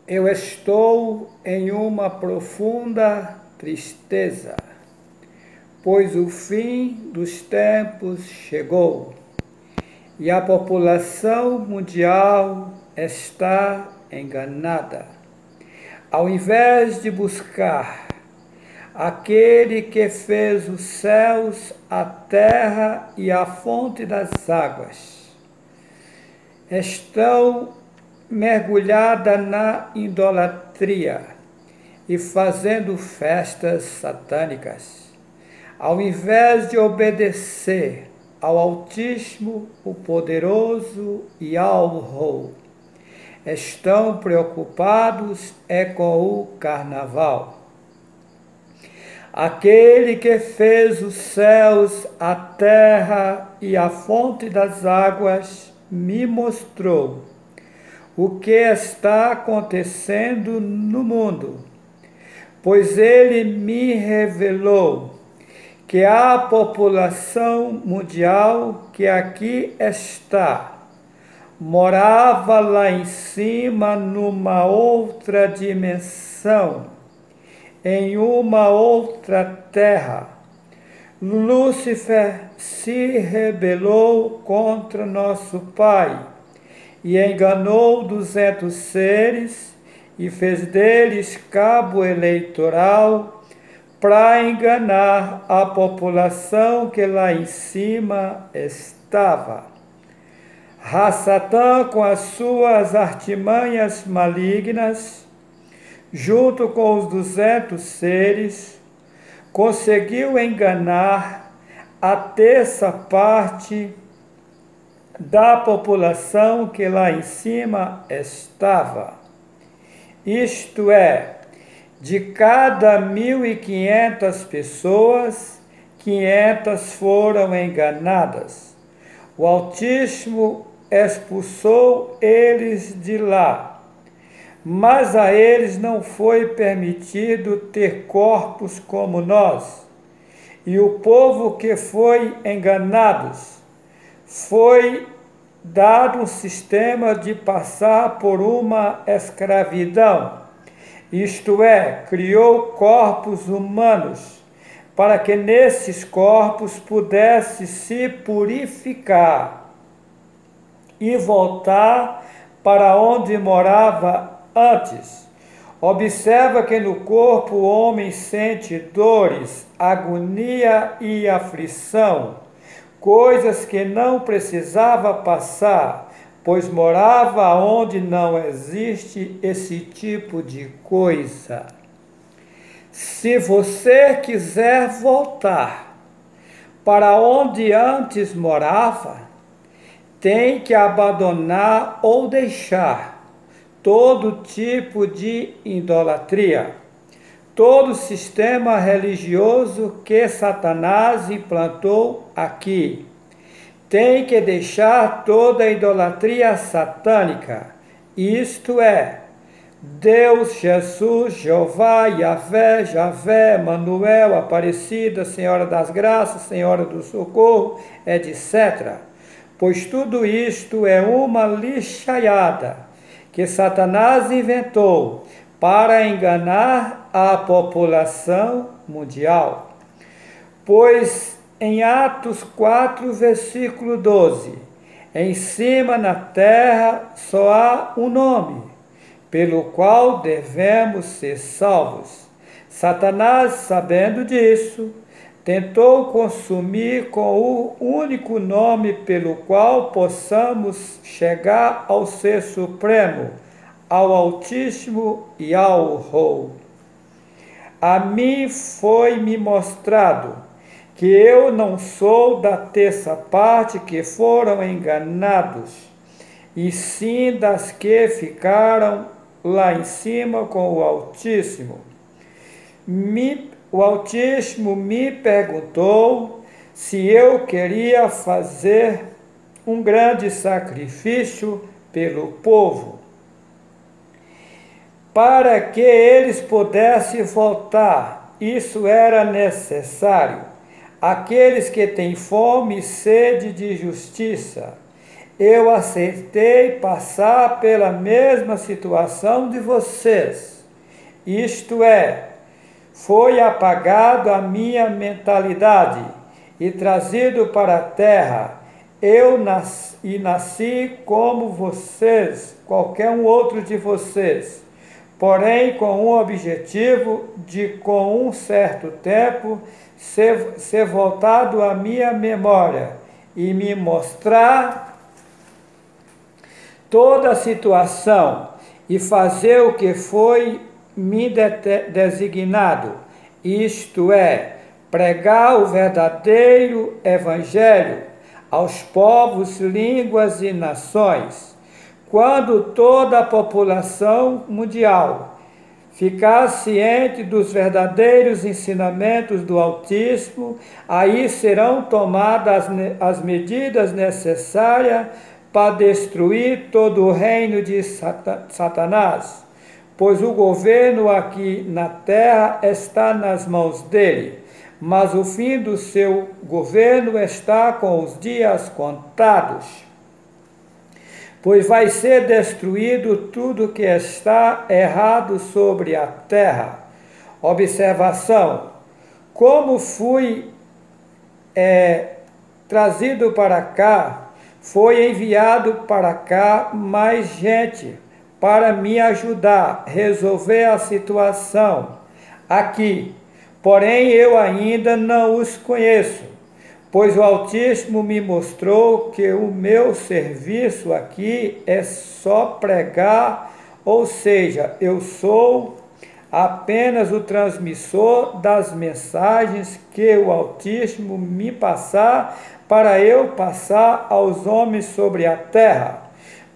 Eu estou em uma profunda tristeza, pois o fim dos tempos chegou e a população mundial está enganada. Ao invés de buscar aquele que fez os céus, a terra e a fonte das águas, estão mergulhada na idolatria e fazendo festas satânicas. Ao invés de obedecer ao Altíssimo, o Poderoso e ao Rei, estão preocupados com o carnaval. Aquele que fez os céus, a terra e a fonte das águas me mostrou o que está acontecendo no mundo, pois ele me revelou que a população mundial que aqui está morava lá em cima numa outra dimensão, em uma outra terra. Lúcifer se rebelou contra nosso Pai e enganou 200 seres e fez deles cabo eleitoral para enganar a população que lá em cima estava. Satã, com as suas artimanhas malignas, junto com os 200 seres, conseguiu enganar a terça parte da população que lá em cima estava. Isto é, de cada 1.500 pessoas, 500 foram enganadas. O Altíssimo expulsou eles de lá, mas a eles não foi permitido ter corpos como nós. E o povo que foi enganado foi dado um sistema de passar por uma escravidão, isto é, criou corpos humanos, para que nesses corpos pudesse se purificar e voltar para onde morava antes. Observa que no corpo o homem sente dores, agonia e aflição, coisas que não precisava passar, pois morava onde não existe esse tipo de coisa. Se você quiser voltar para onde antes morava, tem que abandonar ou deixar todo tipo de idolatria, todo sistema religioso que Satanás implantou aqui. Tem que deixar toda a idolatria satânica, isto é, Deus, Jesus, Jeová, Yahvé, Javé, Manuel, Aparecida, Senhora das Graças, Senhora do Socorro, etc. Pois tudo isto é uma lixaiada que Satanás inventou para enganar a população mundial. Pois em Atos 4, versículo 12, em cima na terra só há um nome, pelo qual devemos ser salvos. Satanás, sabendo disso, tentou consumir com o único nome pelo qual possamos chegar ao Ser Supremo, ao Altíssimo e ao Rei. A mim foi-me mostrado que eu não sou da terça parte que foram enganados, e sim das que ficaram lá em cima com o Altíssimo. O Altíssimo me perguntou se eu queria fazer um grande sacrifício pelo povo, para que eles pudessem voltar. Isso era necessário. Aqueles que têm fome e sede de justiça, eu aceitei passar pela mesma situação de vocês. Isto é, foi apagado a minha mentalidade e trazido para a terra. Eu nasci como vocês, qualquer um outro de vocês, porém com um objetivo de, com um certo tempo, ser voltado à minha memória e me mostrar toda a situação e fazer o que foi me designado, isto é, pregar o verdadeiro evangelho aos povos, línguas e nações. Quando toda a população mundial ficar ciente dos verdadeiros ensinamentos do Altíssimo, aí serão tomadas as medidas necessárias para destruir todo o reino de Satanás, pois o governo aqui na terra está nas mãos dele, mas o fim do seu governo está com os dias contados, pois vai ser destruído tudo que está errado sobre a terra. Observação: como fui trazido para cá, foi enviado para cá mais gente para me ajudar a resolver a situação aqui. Porém, eu ainda não os conheço, pois o Altíssimo me mostrou que o meu serviço aqui é só pregar, ou seja, eu sou apenas o transmissor das mensagens que o Altíssimo me passar para eu passar aos homens sobre a terra,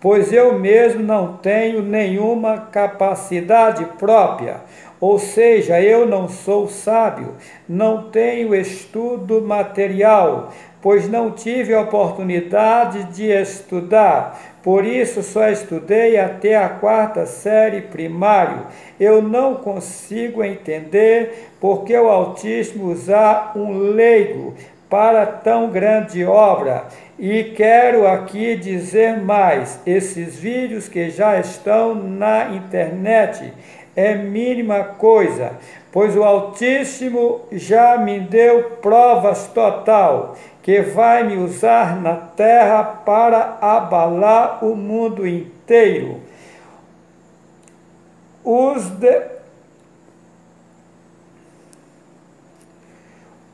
pois eu mesmo não tenho nenhuma capacidade própria. Ou seja, eu não sou sábio, não tenho estudo material, pois não tive a oportunidade de estudar. Por isso só estudei até a 4ª série primário. Eu não consigo entender porque o Altíssimo usar um leigo para tão grande obra. E quero aqui dizer mais, esses vídeos que já estão na internet é mínima coisa, pois o Altíssimo já me deu provas total que vai me usar na terra para abalar o mundo inteiro.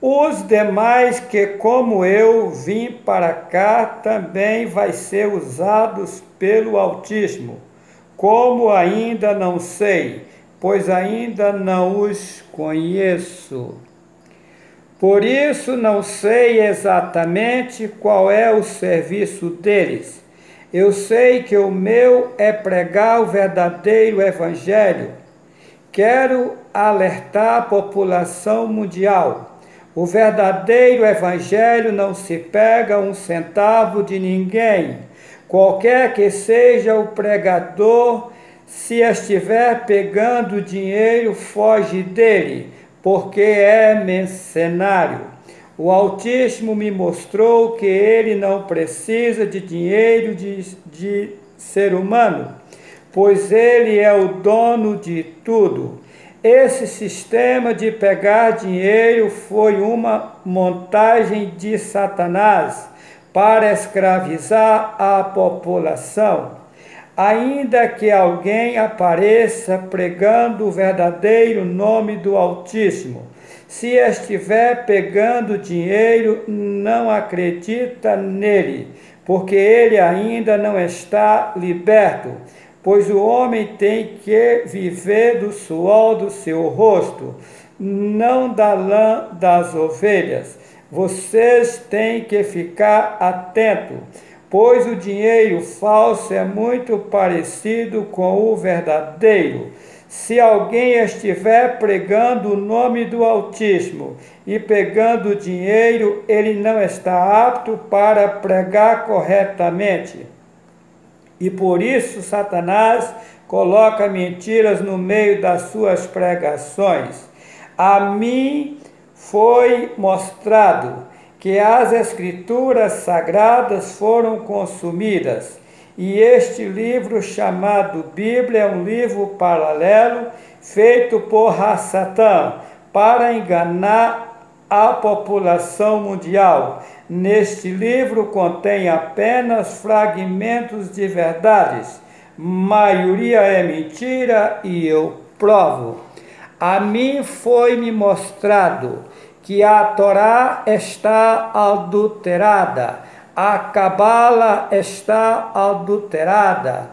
Os demais que, como eu, vim para cá, também vai ser usados pelo Altíssimo, como ainda não sei, pois ainda não os conheço. Por isso não sei exatamente qual é o serviço deles. Eu sei que o meu é pregar o verdadeiro evangelho. Quero alertar a população mundial. O verdadeiro evangelho não se pega um centavo de ninguém. Qualquer que seja o pregador, se estiver pegando dinheiro, foge dele, porque é mercenário. O Altíssimo me mostrou que ele não precisa de dinheiro de ser humano, pois ele é o dono de tudo. Esse sistema de pegar dinheiro foi uma montagem de Satanás para escravizar a população. Ainda que alguém apareça pregando o verdadeiro nome do Altíssimo, se estiver pegando dinheiro, não acredita nele, porque ele ainda não está liberto, pois o homem tem que viver do suor do seu rosto, não da lã das ovelhas. Vocês têm que ficar atentos, pois o dinheiro falso é muito parecido com o verdadeiro. Se alguém estiver pregando o nome do Altíssimo e pegando dinheiro, ele não está apto para pregar corretamente. E por isso Satanás coloca mentiras no meio das suas pregações. A mim foi mostrado que as escrituras sagradas foram consumidas, e este livro chamado Bíblia é um livro paralelo feito por Satã para enganar a população mundial. Neste livro contém apenas fragmentos de verdades, maioria é mentira, e eu provo. A mim foi-me mostrado que a Torá está adulterada, a Cabala está adulterada,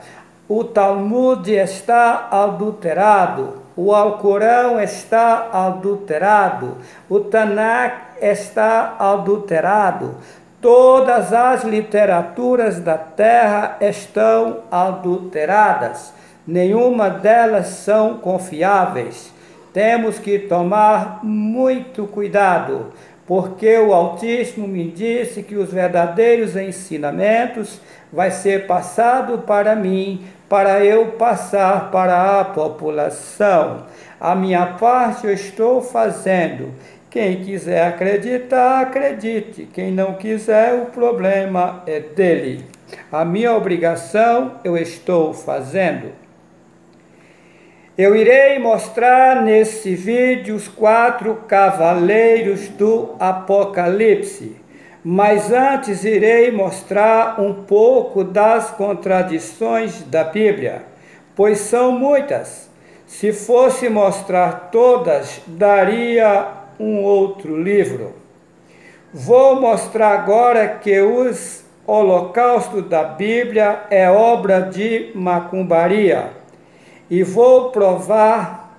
o Talmud está adulterado, o Alcorão está adulterado, o Tanakh está adulterado, todas as literaturas da terra estão adulteradas, nenhuma delas são confiáveis. Temos que tomar muito cuidado, porque o Altíssimo me disse que os verdadeiros ensinamentos vai ser passado para mim, para eu passar para a população. A minha parte eu estou fazendo. Quem quiser acreditar, acredite. Quem não quiser, o problema é dele. A minha obrigação eu estou fazendo. Eu irei mostrar nesse vídeo os 4 cavaleiros do Apocalipse, mas antes irei mostrar um pouco das contradições da Bíblia, pois são muitas. Se fosse mostrar todas, daria um outro livro. Vou mostrar agora que os holocaustos da Bíblia é obra de macumbaria. E vou provar,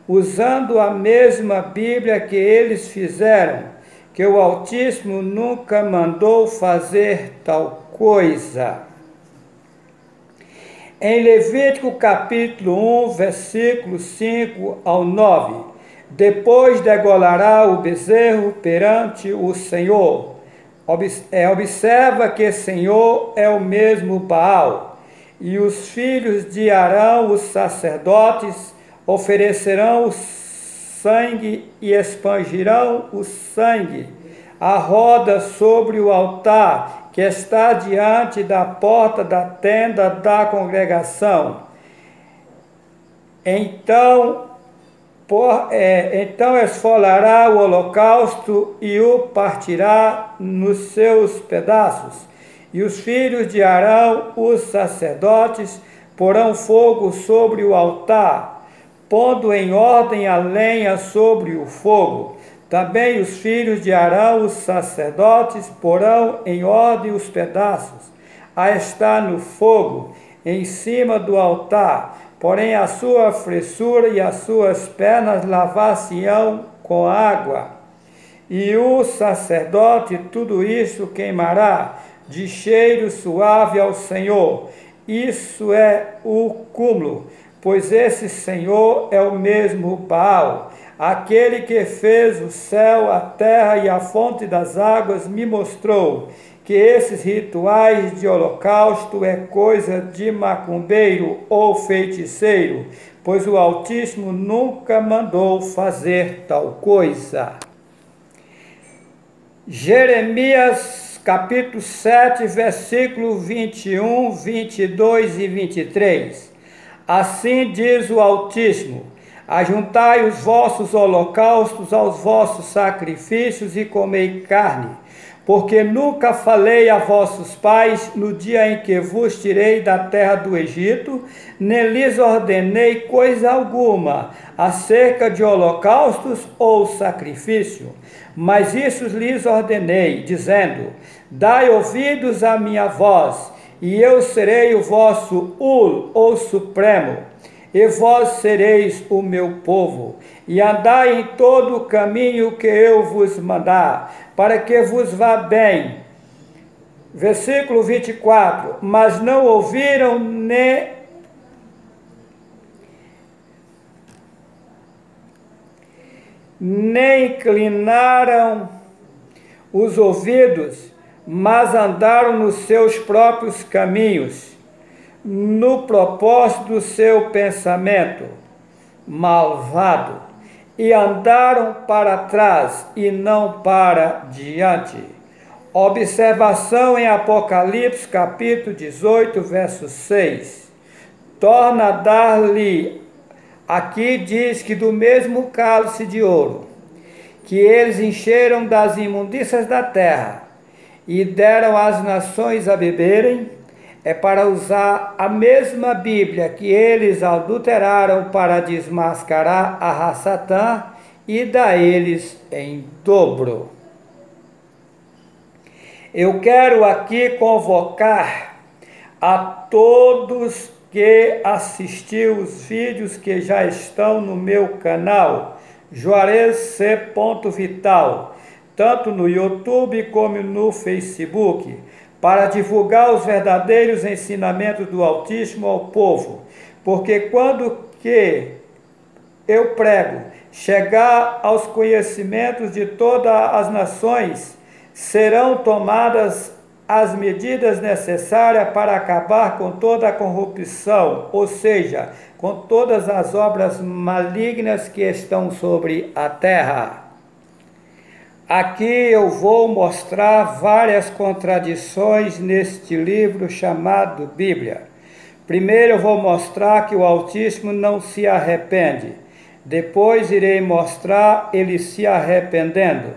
usando a mesma Bíblia que eles fizeram, que o Altíssimo nunca mandou fazer tal coisa. Em Levítico capítulo 1, versículos 5 ao 9, depois degolará o bezerro perante o Senhor. Observa que Senhor é o mesmo Baal. E os filhos de Arão, os sacerdotes, oferecerão o sangue e expangirão o sangue à roda sobre o altar que está diante da porta da tenda da congregação. Então esfolará o holocausto e o partirá nos seus pedaços. E os filhos de Arão, os sacerdotes, porão fogo sobre o altar, pondo em ordem a lenha sobre o fogo. Também os filhos de Arão, os sacerdotes, porão em ordem os pedaços, a estar no fogo, em cima do altar. Porém a sua fressura e as suas pernas lavar-se-ão com água. E o sacerdote tudo isso queimará, de cheiro suave ao Senhor. Isso é o cúmulo, pois esse Senhor é o mesmo Baal. Aquele que fez o céu, a terra e a fonte das águas me mostrou que esses rituais de holocausto é coisa de macumbeiro ou feiticeiro, pois o Altíssimo nunca mandou fazer tal coisa. Jeremias capítulo 7, versículo 21, 22 e 23. Assim diz o Altíssimo: ajuntai os vossos holocaustos aos vossos sacrifícios e comei carne, porque nunca falei a vossos pais no dia em que vos tirei da terra do Egito, nem lhes ordenei coisa alguma acerca de holocaustos ou sacrifício. Mas isso lhes ordenei, dizendo: dai ouvidos à minha voz, e eu serei o vosso ou Supremo, e vós sereis o meu povo, e andai em todo o caminho que eu vos mandar, para que vos vá bem. Versículo 24, mas não ouviram nem inclinaram os ouvidos, mas andaram nos seus próprios caminhos, no propósito do seu pensamento malvado. e andaram para trás e não para diante. Observação em Apocalipse, capítulo 18, verso 6. Torna a dar-lhe, aqui diz que do mesmo cálice de ouro, que eles encheram das imundícias da terra e deram às nações a beberem, é para usar a mesma Bíblia que eles adulteraram para desmascarar a raça Satã e dar eles em dobro. Eu quero aqui convocar a todos que assistiu os vídeos que já estão no meu canal, Juarez C. Vital, tanto no YouTube como no Facebook, para divulgar os verdadeiros ensinamentos do Altíssimo ao povo, porque quando que eu prego chegar aos conhecimentos de todas as nações, serão tomadas as medidas necessárias para acabar com toda a corrupção, ou seja, com todas as obras malignas que estão sobre a terra. Aqui eu vou mostrar várias contradições neste livro chamado Bíblia. Primeiro eu vou mostrar que o Altíssimo não se arrepende. Depois irei mostrar ele se arrependendo.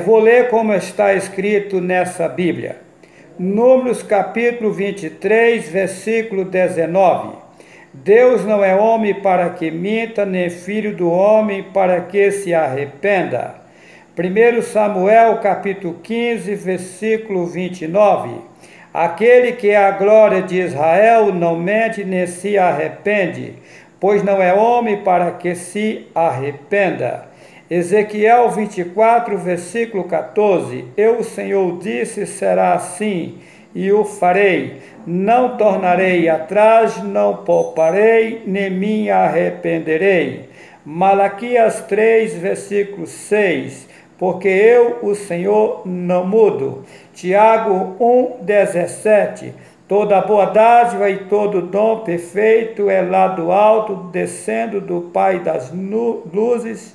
Vou ler como está escrito nessa Bíblia. Números capítulo 23, versículo 19. Deus não é homem para que minta, nem filho do homem para que se arrependa. 1 Samuel capítulo 15, versículo 29. Aquele que é a glória de Israel não mente nem se arrepende, pois não é homem para que se arrependa. Ezequiel 24, versículo 14. Eu, o Senhor, disse, será assim, e o farei. Não tornarei atrás, não pouparei, nem me arrependerei. Malaquias 3, versículo 6. Porque eu, o Senhor, não mudo. Tiago 1, 17. Toda boa dádiva e todo dom perfeito é lá do alto, descendo do Pai das luzes,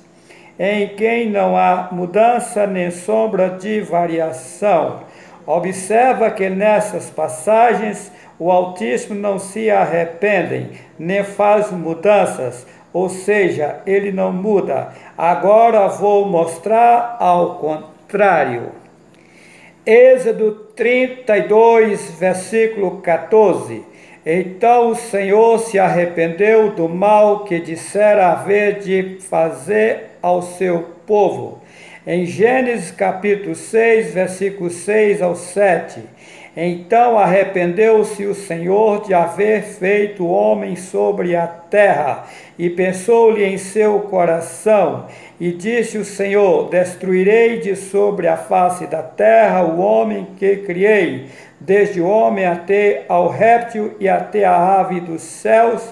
em quem não há mudança nem sombra de variação. Observa que nessas passagens o Altíssimo não se arrepende, nem faz mudanças, ou seja, ele não muda. Agora vou mostrar ao contrário. Êxodo 32, versículo 14. Então o Senhor se arrependeu do mal que dissera haver de fazer ao seu povo. Em Gênesis capítulo 6, versículo 6 ao 7. Então arrependeu-se o Senhor de haver feito o homem sobre a terra, e pensou-lhe em seu coração, e disse o Senhor, destruirei de sobre a face da terra o homem que criei, desde o homem até ao réptil e até a ave dos céus,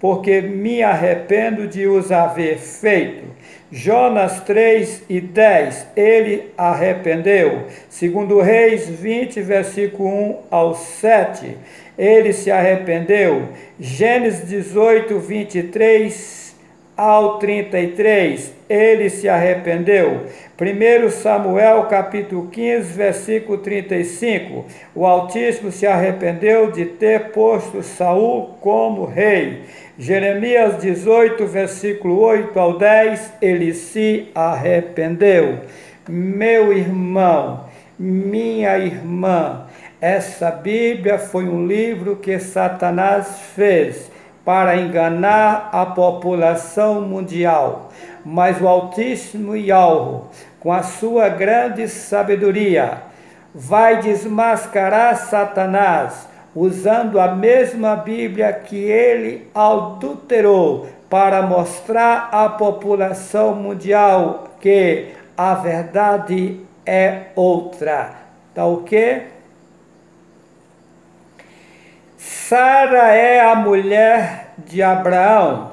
porque me arrependo de os haver feito. Jonas 3 e 10, ele arrependeu. Segundo Reis 20, versículo 1 ao 7, ele se arrependeu. Gênesis 18, 23 ao 33, ele se arrependeu. 1 Samuel capítulo 15, versículo 35, o Altíssimo se arrependeu de ter posto Saul como rei. Jeremias 18, versículo 8 ao 10, ele se arrependeu. Meu irmão, minha irmã, essa Bíblia foi um livro que Satanás fez para enganar a população mundial, mas o Altíssimo Yahweh, com a sua grande sabedoria, vai desmascarar Satanás, usando a mesma Bíblia que ele adulterou, para mostrar à população mundial que a verdade é outra. Tá o quê? Sara é a mulher de Abraão,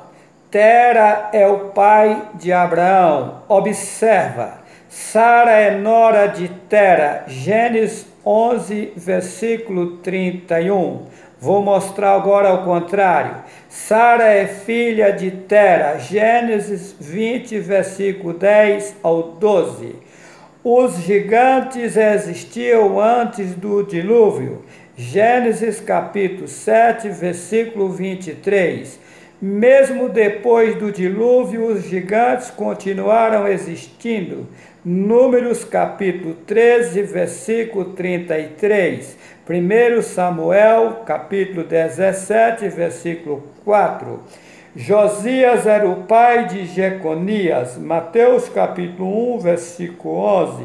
Tera é o pai de Abraão. Observa, Sara é nora de Tera, Gênesis 11, versículo 31. Vou mostrar agora ao contrário. Sara é filha de Tera, Gênesis 20, versículo 10 ao 12. Os gigantes existiam antes do dilúvio, Gênesis capítulo 7, versículo 23. Mesmo depois do dilúvio, os gigantes continuaram existindo, Números capítulo 13, versículo 33. 1 Samuel capítulo 17, versículo 4. Josias era o pai de Jeconias, Mateus capítulo 1, versículo 11.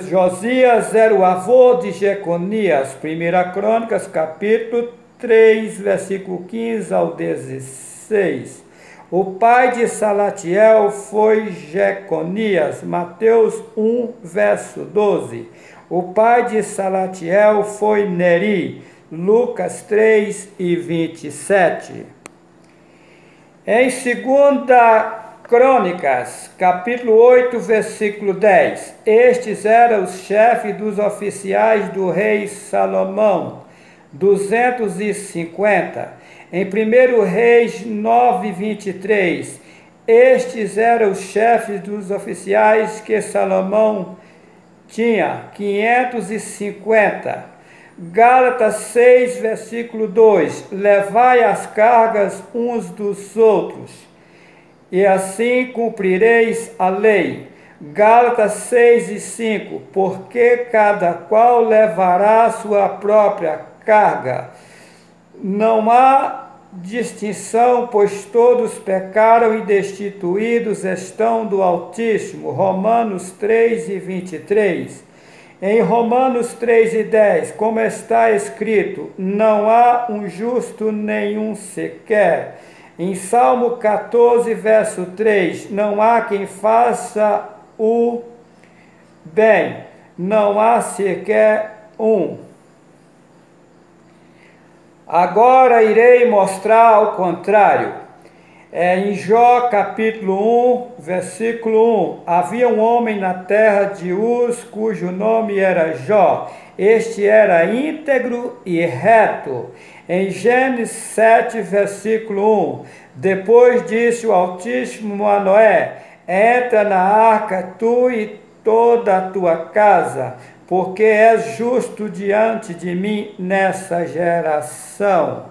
Josias era o avô de Jeconias, 1 Crônicas capítulo 3, versículo 15 ao 16. O pai de Salatiel foi Jeconias, Mateus 1, verso 12. O pai de Salatiel foi Neri, Lucas 3 e 27. Em 2 Crônicas, capítulo 8, versículo 10, estes eram os chefes dos oficiais do rei Salomão, 250. Em 1 Reis 9, 23, estes eram os chefes dos oficiais que Salomão tinha, 550. Gálatas 6, versículo 2, levai as cargas uns dos outros, e assim cumprireis a lei. Gálatas 6 e 5, porque cada qual levará a sua própria carga. Não há distinção, pois todos pecaram e destituídos estão do Altíssimo. Romanos 3 e 23. Em Romanos 3 e 10, como está escrito, não há um justo nenhum sequer. Em Salmo 14, verso 3, não há quem faça o bem, não há sequer um. Agora irei mostrar ao contrário. Em Jó capítulo 1, versículo 1, havia um homem na terra de Uz, cujo nome era Jó. Este era íntegro e reto. Em Gênesis 7, versículo 1, depois disse o Altíssimo a Noé, entra na arca tu e toda a tua casa, porque és justo diante de mim nessa geração.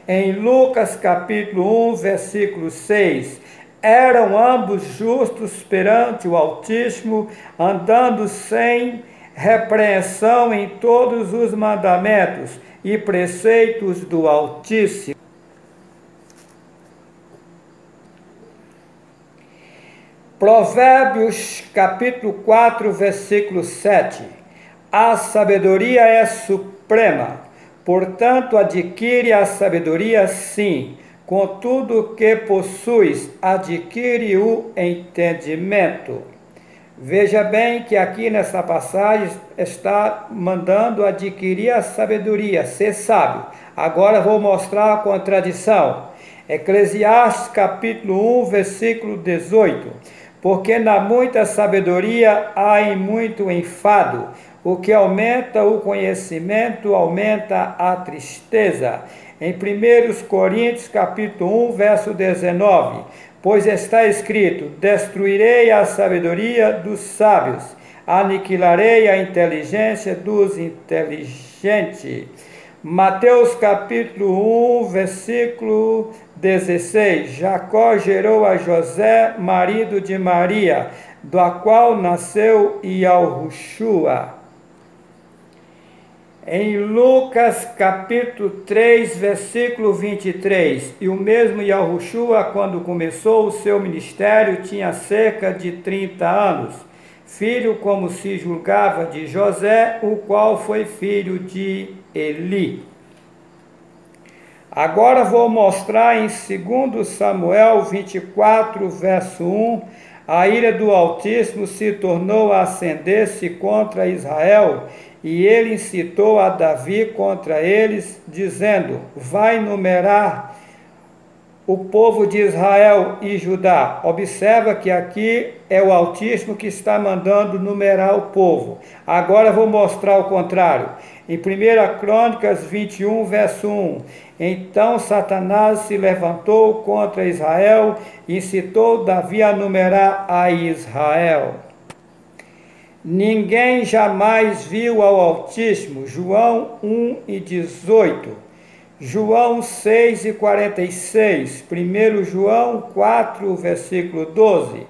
Em Lucas capítulo 1, versículo 6, eram ambos justos perante o Altíssimo, andando sem repreensão em todos os mandamentos e preceitos do Altíssimo. Provérbios capítulo 4, versículo 7. A sabedoria é suprema, portanto adquire a sabedoria sim, com tudo que possuis, adquire o entendimento. Veja bem que aqui nessa passagem está mandando adquirir a sabedoria, ser sábio. Agora vou mostrar a contradição. Eclesiastes capítulo 1, versículo 18. Porque na muita sabedoria há em muito enfado, o que aumenta o conhecimento aumenta a tristeza. Em 1 Coríntios capítulo 1, verso 19, pois está escrito, destruirei a sabedoria dos sábios, aniquilarei a inteligência dos inteligentes. Mateus capítulo 1, versículo 16, Jacó gerou a José, marido de Maria, da qual nasceu Ialhushua. Em Lucas capítulo 3, versículo 23, e o mesmo Ialhushua, quando começou o seu ministério, tinha cerca de 30 anos, filho, como se julgava, de José, o qual foi filho de Eli. Agora vou mostrar em 2 Samuel 24, verso 1, a ira do Altíssimo se tornou a acender-se contra Israel, e ele incitou a Davi contra eles, dizendo, vai numerar o povo de Israel e Judá. Observa que aqui é o Altíssimo que está mandando numerar o povo. Agora vou mostrar o contrário. Em 1 Crônicas 21, verso 1. Então Satanás se levantou contra Israel e incitou Davi a numerar a Israel. Ninguém jamais viu ao Altíssimo. João 1 e 18. João 6 e 46, 1 João 4, versículo 12.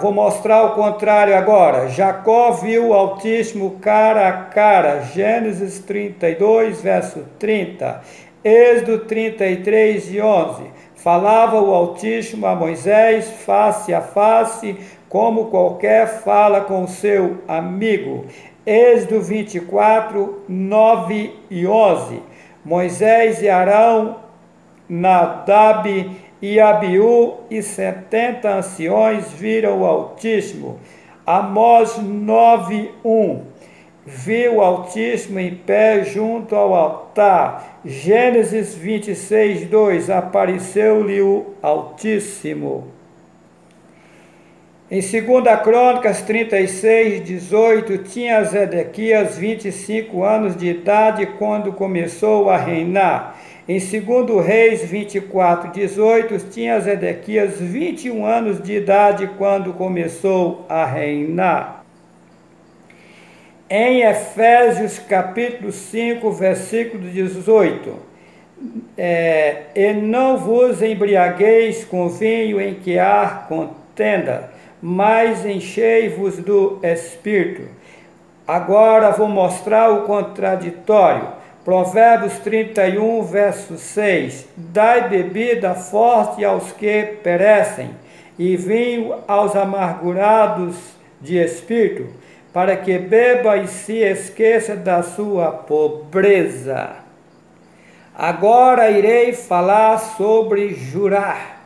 Vou mostrar o contrário agora. Jacó viu o Altíssimo cara a cara, Gênesis 32, verso 30. Êxodo 33 e 11. Falava o Altíssimo a Moisés face a face, como qualquer fala com seu amigo. Êxodo 24, 9 e 11. Moisés e Arão, Nadab e Abiú e 70 anciões viram o Altíssimo. Amós 9, 1. Viu o Altíssimo em pé junto ao altar. Gênesis 26, 2. Apareceu-lhe o Altíssimo. Em 2 Crônicas 36, 18, tinha Zedequias 25 anos de idade quando começou a reinar. Em 2 Reis 24, 18, tinha Zedequias 21 anos de idade quando começou a reinar. Em Efésios capítulo 5, versículo 18, e não vos embriagueis com vinho em que há contenda, mas enchei-vos do Espírito. Agora vou mostrar o contraditório. Provérbios 31, verso 6. Dai bebida forte aos que perecem, e vinho aos amargurados de espírito, para que beba e se esqueça da sua pobreza. Agora irei falar sobre jurar.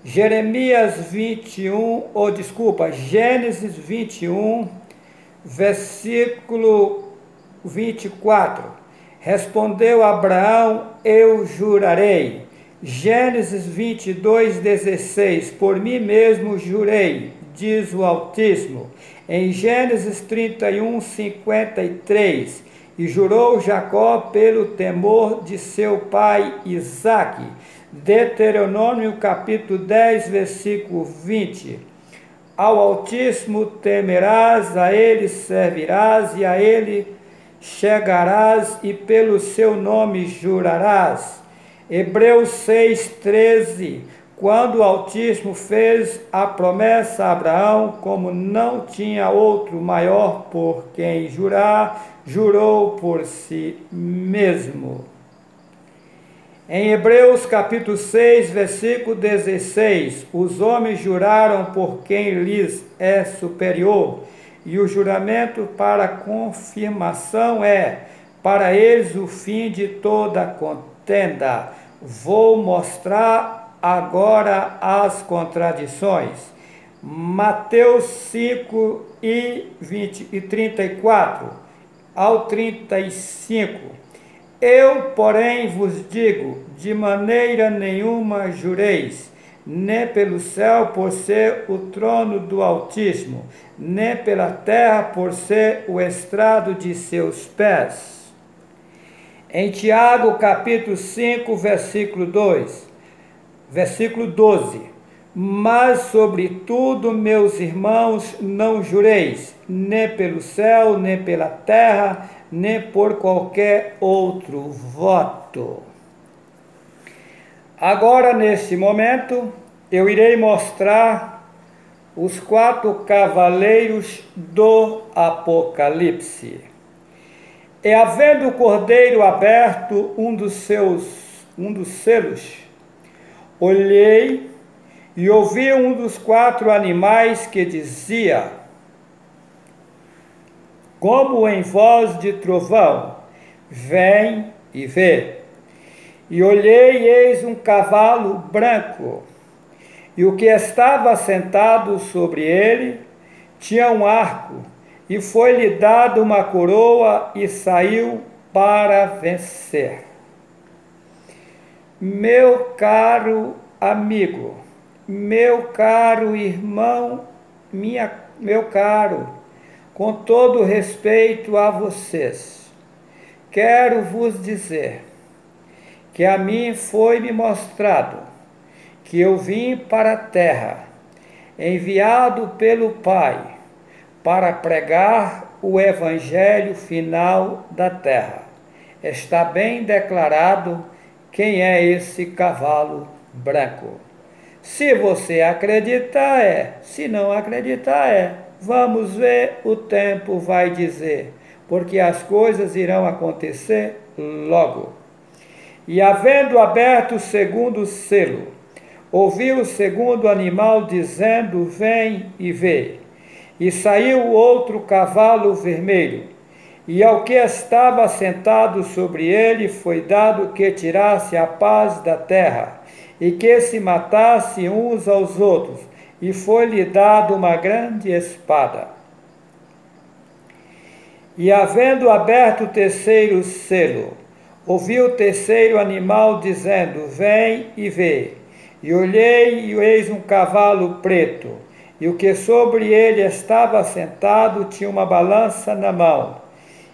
Gênesis 21, versículo 24. Respondeu Abraão: eu jurarei. Gênesis 22, 16. Por mim mesmo jurei, diz o Altíssimo. Em Gênesis 31, 53. E jurou Jacó pelo temor de seu pai Isaque. Deuteronômio capítulo 10, versículo 20. Ao Altíssimo temerás, a ele servirás e a ele chegarás e pelo seu nome jurarás. Hebreus 6, 13. Quando o Altíssimo fez a promessa a Abraão, como não tinha outro maior por quem jurar, jurou por si mesmo. Em Hebreus capítulo 6, versículo 16, os homens juraram por quem lhes é superior, e o juramento para confirmação é, para eles, o fim de toda contenda. Vou mostrar agora as contradições. Mateus 5 e 34 ao 35. Eu, porém, vos digo, de maneira nenhuma jureis, nem pelo céu por ser o trono do Altíssimo, nem pela terra por ser o estrado de seus pés. Em Tiago capítulo 5, versículo 12. Mas, sobretudo, meus irmãos, não jureis, nem pelo céu, nem pela terra, nem por qualquer outro voto. Agora, neste momento, eu irei mostrar os 4 cavaleiros do Apocalipse. E havendo o cordeiro aberto um dos selos, olhei e ouvi um dos 4 animais que dizia, como em voz de trovão, vem e vê. E olhei, e eis um cavalo branco, e o que estava sentado sobre ele tinha um arco, e foi-lhe dada uma coroa, e saiu para vencer. Meu caro amigo, meu caro irmão, meu caro, com todo respeito a vocês, quero vos dizer que a mim foi-me mostrado que eu vim para a terra, enviado pelo Pai, para pregar o evangelho final da terra. Está bem declarado quem é esse cavalo branco. Se você acreditar, é. Se não acreditar, é. Vamos ver, o tempo vai dizer, porque as coisas irão acontecer logo. E havendo aberto o segundo selo, ouviu o segundo animal dizendo: vem e vê. E saiu outro cavalo vermelho, e ao que estava sentado sobre ele foi dado que tirasse a paz da terra, e que se matasse uns aos outros, e foi-lhe dado uma grande espada. E havendo aberto o terceiro selo, ouvi o terceiro animal dizendo: vem e vê. E olhei, e eis um cavalo preto, e o que sobre ele estava sentado tinha uma balança na mão.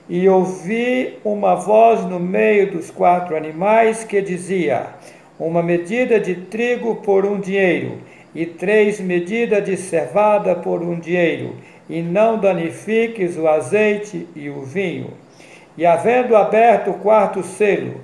E ouvi uma voz no meio dos quatro animais que dizia: uma medida de trigo por um dinheiro, e 3 medidas de cevada por um dinheiro, e não danifiques o azeite e o vinho. E havendo aberto o quarto selo,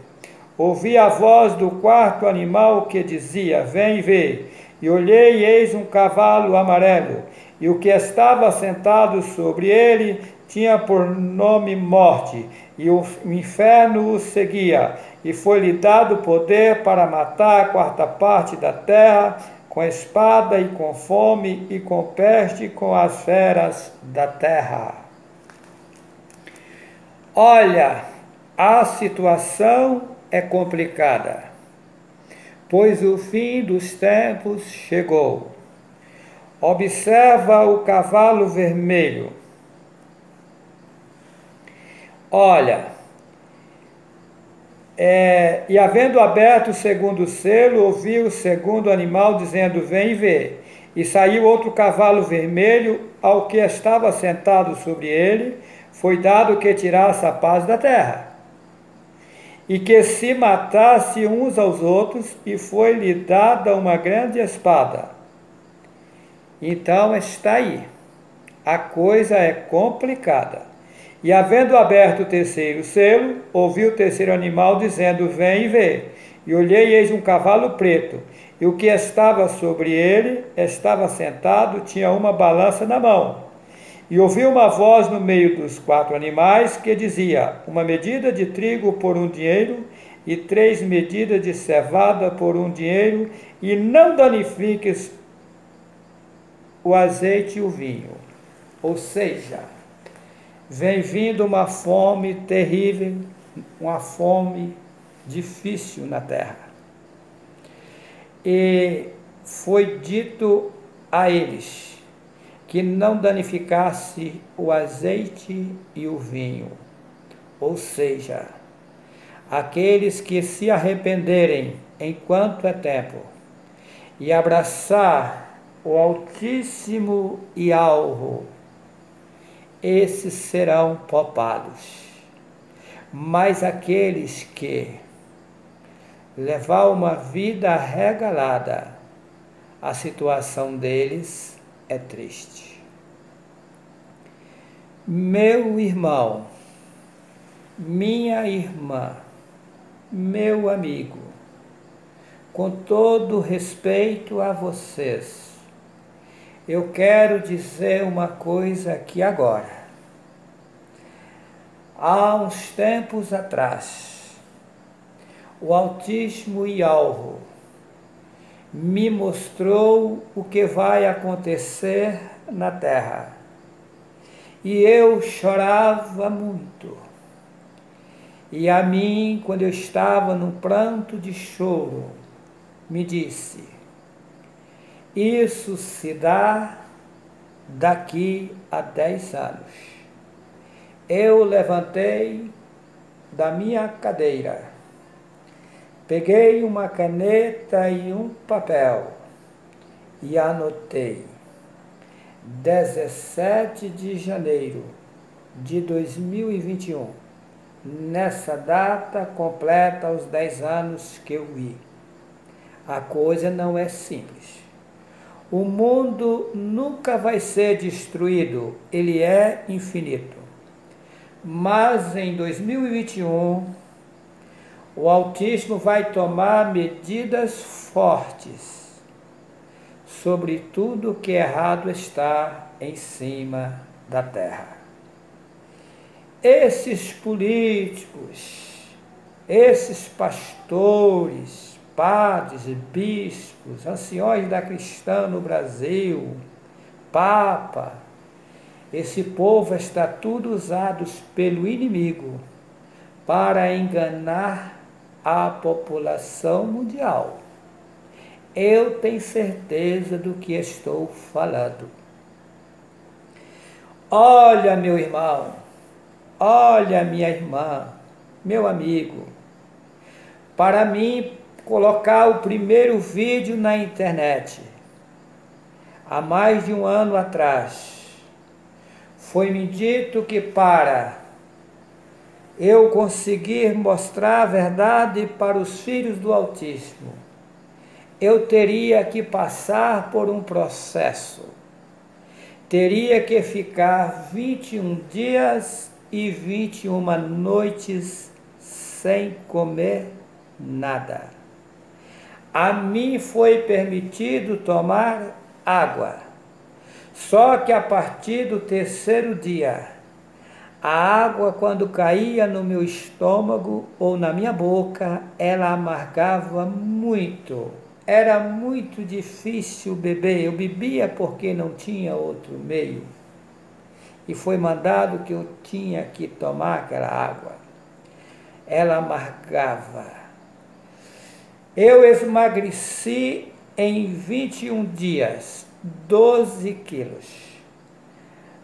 ouvi a voz do quarto animal que dizia: vem ver. E olhei, e eis um cavalo amarelo, e o que estava sentado sobre ele tinha por nome Morte, e o inferno o seguia, e foi-lhe dado poder para matar a quarta parte da terra, com espada e com fome e com peste, com as feras da terra. Olha, a situação é complicada, pois o fim dos tempos chegou. Observa o cavalo vermelho. Olha, e havendo aberto o segundo selo, ouvi o segundo animal dizendo: vem ver. E saiu outro cavalo vermelho, ao que estava sentado sobre ele foi dado que tirasse a paz da terra, e que se matasse uns aos outros, e foi-lhe dada uma grande espada. Então está aí, a coisa é complicada. E havendo aberto o terceiro selo, ouvi o terceiro animal dizendo: vem e vê. E olhei, e eis um cavalo preto, e o que estava sobre ele estava sentado, tinha uma balança na mão. E ouvi uma voz no meio dos quatro animais que dizia: uma medida de trigo por um dinheiro, e 3 medidas de cevada por um dinheiro, e não danifiques o azeite e o vinho. Ou seja, vem vindo uma fome terrível, uma fome difícil na terra. E foi dito a eles que não danificasse o azeite e o vinho. Ou seja, aqueles que se arrependerem enquanto é tempo e abraçar o Altíssimo e alvo, esses serão poupados. Mas aqueles que levar uma vida regalada, a situação deles é triste. Meu irmão, minha irmã, meu amigo, com todo respeito a vocês, eu quero dizer uma coisa aqui agora. Há uns tempos atrás, o Altíssimo e alvo me mostrou o que vai acontecer na terra. E eu chorava muito. E a mim, quando eu estava num pranto de choro, me disse: isso se dá daqui a 10 anos. Eu levantei da minha cadeira, Peguei uma caneta e um papel e anotei 17 de janeiro de 2021. Nessa data completa os 10 anos que eu vi. A coisa não é simples. O mundo nunca vai ser destruído, ele é infinito. Mas em 2021, o autismo vai tomar medidas fortes sobre tudo que errado está em cima da terra. Esses políticos, esses pastores, padres, bispos, anciões da cristã no Brasil, Papa, esse povo está tudo usados pelo inimigo para enganar a população mundial. Eu tenho certeza do que estou falando. Olha, meu irmão, olha, minha irmã, meu amigo, para mim colocar o primeiro vídeo na internet, há mais de um ano atrás, foi-me dito que para eu conseguir mostrar a verdade para os filhos do autismo, eu teria que passar por um processo. Teria que ficar 21 dias e 21 noites sem comer nada. A mim foi permitido tomar água. Só que a partir do terceiro dia, a água, quando caía no meu estômago ou na minha boca, ela amargava muito. Era muito difícil beber. Eu bebia porque não tinha outro meio. E foi mandado que eu tinha que tomar aquela água. Ela amargava. Eu emagreci em 21 dias, 12 quilos.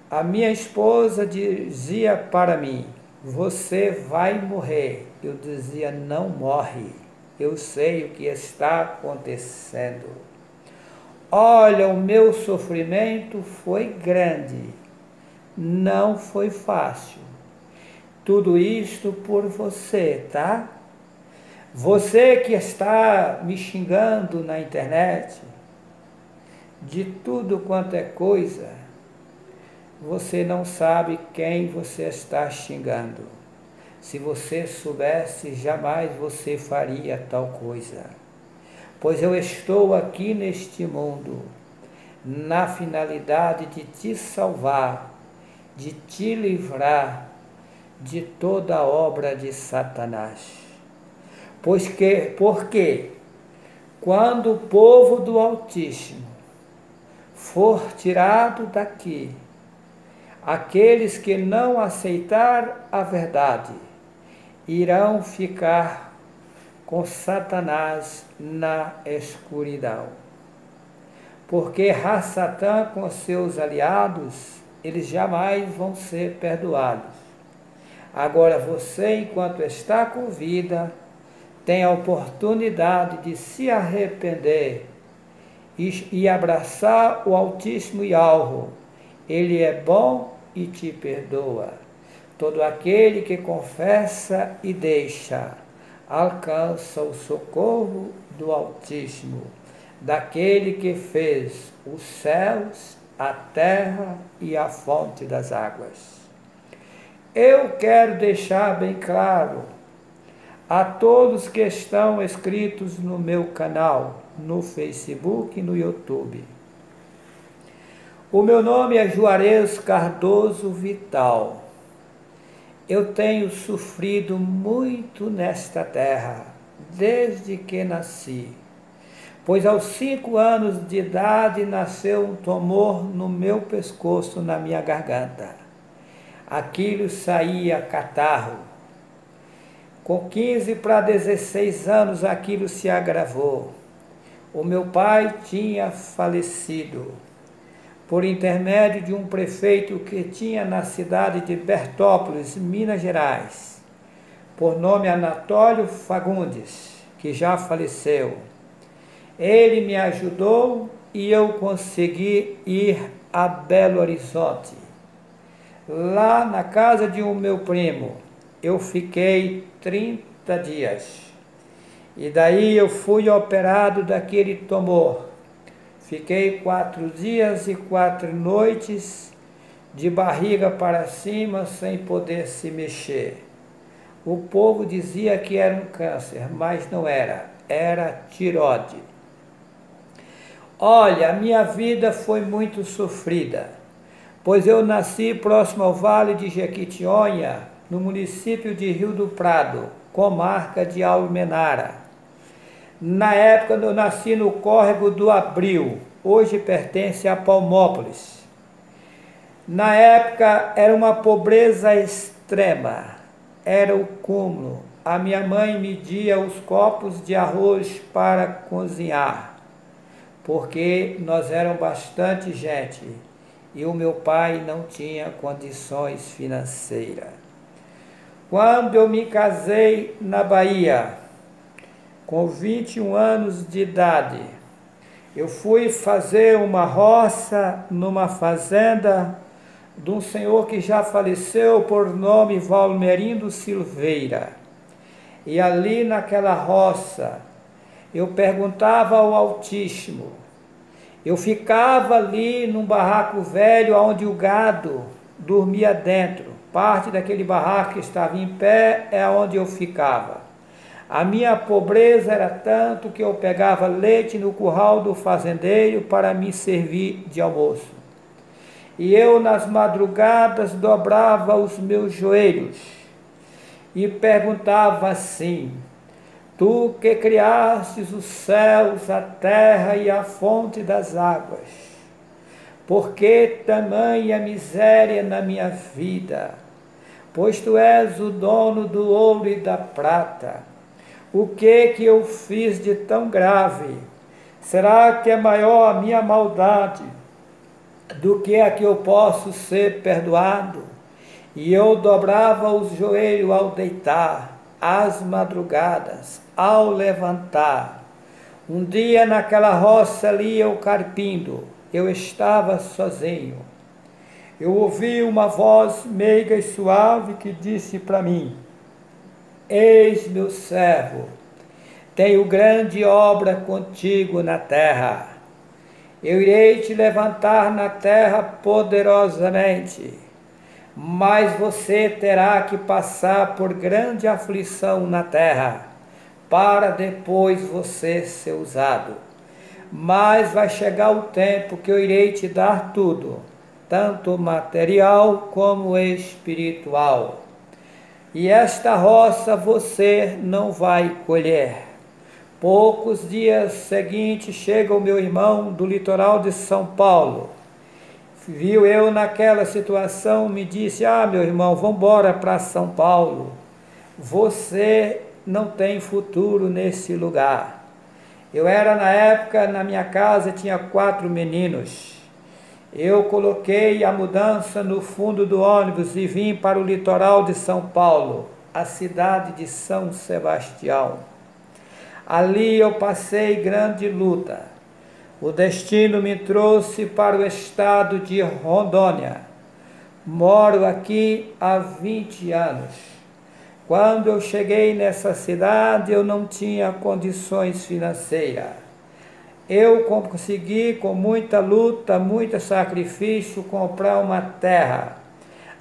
A minha esposa dizia para mim, você vai morrer. Eu dizia, não morre. Eu sei o que está acontecendo. Olha, o meu sofrimento foi grande. Não foi fácil. Tudo isto por você, tá? Você que está me xingando na internet, de tudo quanto é coisa, você não sabe quem você está xingando. Se você soubesse, jamais você faria tal coisa. Pois eu estou aqui neste mundo, na finalidade de te salvar, de te livrar de toda a obra de Satanás. Porque quando o povo do Altíssimo for tirado daqui, aqueles que não aceitar a verdade, irão ficar com Satanás na escuridão. Porque Satã com seus aliados, eles jamais vão ser perdoados. Agora você, enquanto está com vida, tem a oportunidade de se arrepender e abraçar o Altíssimo Yahweh. Ele é bom e te perdoa. Todo aquele que confessa e deixa, alcança o socorro do Altíssimo, daquele que fez os céus, a terra e a fonte das águas. Eu quero deixar bem claro a todos que estão inscritos no meu canal, no Facebook e no YouTube. O meu nome é Juarez Cardoso Vital. Eu tenho sofrido muito nesta terra, desde que nasci, pois aos 5 anos de idade nasceu um tumor no meu pescoço, na minha garganta. Aquilo saía catarro. Com 15 para 16 anos aquilo se agravou. O meu pai tinha falecido por intermédio de um prefeito que tinha na cidade de Bertópolis, Minas Gerais, por nome Anatólio Fagundes. que já faleceu. Ele me ajudou e eu consegui ir a Belo Horizonte. Lá na casa de um meu primo, eu fiquei 30 dias. E daí eu fui operado daquele tumor. Fiquei 4 dias e 4 noites de barriga para cima, sem poder se mexer. O povo dizia que era um câncer, mas não era, era tireoide. Olha, a minha vida foi muito sofrida, pois eu nasci próximo ao Vale de Jequitinhonha, no município de Rio do Prado, comarca de Almenara. Na época eu nasci no córrego do Abril, hoje pertence a Palmópolis. Na época era uma pobreza extrema, era o cúmulo. A minha mãe media os copos de arroz para cozinhar, porque nós éramos bastante gente e o meu pai não tinha condições financeiras. Quando eu me casei na Bahia, com 21 anos de idade, eu fui fazer uma roça numa fazenda de um senhor que já faleceu, por nome Valmerindo Silveira. E ali naquela roça, eu perguntava ao Altíssimo. Eu ficava ali num barraco velho onde o gado dormia dentro. Parte daquele barraco que estava em pé é onde eu ficava. A minha pobreza era tanto que eu pegava leite no curral do fazendeiro para me servir de almoço. E eu nas madrugadas dobrava os meus joelhos e perguntava assim: Tu que criastes os céus, a terra e a fonte das águas, por que tamanha miséria na minha vida? Pois tu és o dono do ouro e da prata. O que eu fiz de tão grave? Será que é maior a minha maldade do que a que eu posso ser perdoado? E eu dobrava os joelhos ao deitar, às madrugadas, ao levantar. Um dia naquela roça ali eu carpindo, eu estava sozinho. Eu ouvi uma voz meiga e suave que disse para mim: Eis meu servo, tenho grande obra contigo na terra. Eu irei te levantar na terra poderosamente, mas você terá que passar por grande aflição na terra, para depois você ser usado. Mas vai chegar o tempo que eu irei te dar tudo, tanto material como espiritual. E esta roça você não vai colher. Poucos dias seguintes chega o meu irmão do litoral de São Paulo. Viu eu naquela situação, me disse: meu irmão, vamos embora para São Paulo. Você não tem futuro nesse lugar. Eu era na época, na minha casa tinha 4 meninos. Eu coloquei a mudança no fundo do ônibus e vim para o litoral de São Paulo, a cidade de São Sebastião. Ali eu passei grande luta. O destino me trouxe para o estado de Rondônia. Moro aqui há 20 anos. Quando eu cheguei nessa cidade, eu não tinha condições financeiras. Eu consegui, com muita luta, muito sacrifício, comprar uma terra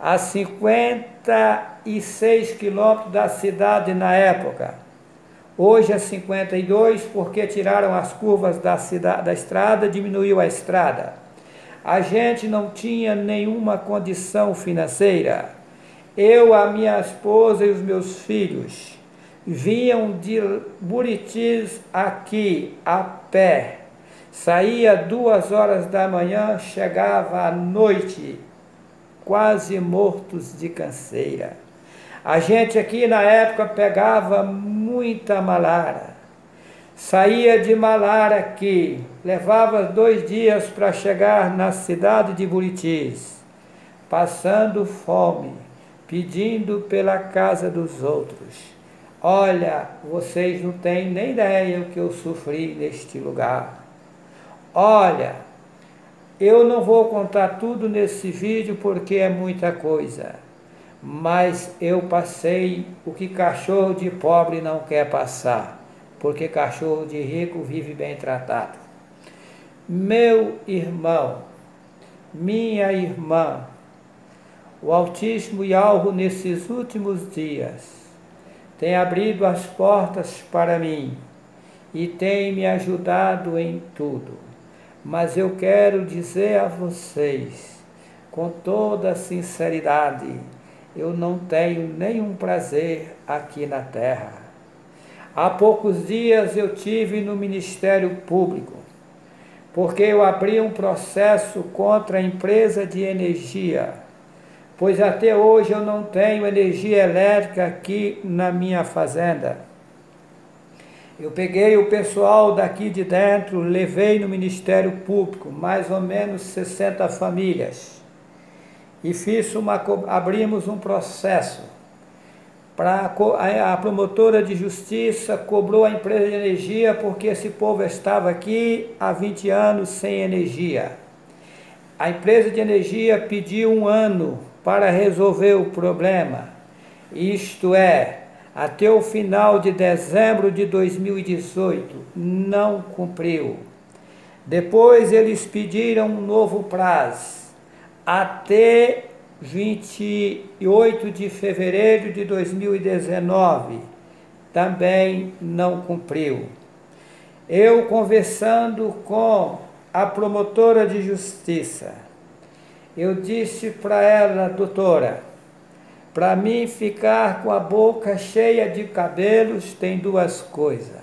a 56 quilômetros da cidade na época. Hoje é 52, porque tiraram as curvas da estrada, diminuiu a estrada. A gente não tinha nenhuma condição financeira. Eu, a minha esposa e os meus filhos vinham de Buritis aqui a pé. Saía 2 horas da manhã, chegava à noite, quase mortos de canseira. A gente aqui na época pegava muita malária. Saía de malária aqui, levava 2 dias para chegar na cidade de Buritis, passando fome, pedindo pela casa dos outros. Olha, vocês não têm nem ideia o que eu sofri neste lugar. Olha, eu não vou contar tudo nesse vídeo porque é muita coisa, mas eu passei o que cachorro de pobre não quer passar, porque cachorro de rico vive bem tratado. Meu irmão, minha irmã, o Altíssimo Yahweh nesses últimos dias tem abrido as portas para mim e tem me ajudado em tudo. Mas eu quero dizer a vocês, com toda sinceridade, eu não tenho nenhum prazer aqui na terra. Há poucos dias eu tive no Ministério Público, porque eu abri um processo contra a empresa de energia, pois até hoje eu não tenho energia elétrica aqui na minha fazenda. Eu peguei o pessoal daqui de dentro, levei no Ministério Público, mais ou menos 60 famílias, e abrimos um processo. A promotora de justiça cobrou a empresa de energia porque esse povo estava aqui há 20 anos sem energia. A empresa de energia pediu 1 ano para resolver o problema, isto é, até o final de dezembro de 2018, não cumpriu. Depois eles pediram um novo prazo, até 28 de fevereiro de 2019, também não cumpriu. Eu conversando com a promotora de justiça, eu disse para ela: doutora, para mim ficar com a boca cheia de cabelos tem 2 coisas.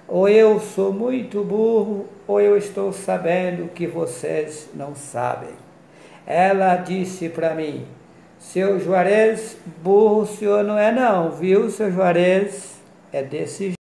Ou eu sou muito burro, ou eu estou sabendo que vocês não sabem. Ela disse para mim: seu Juarez, burro o senhor não é não, viu, seu Juarez? É desse jeito.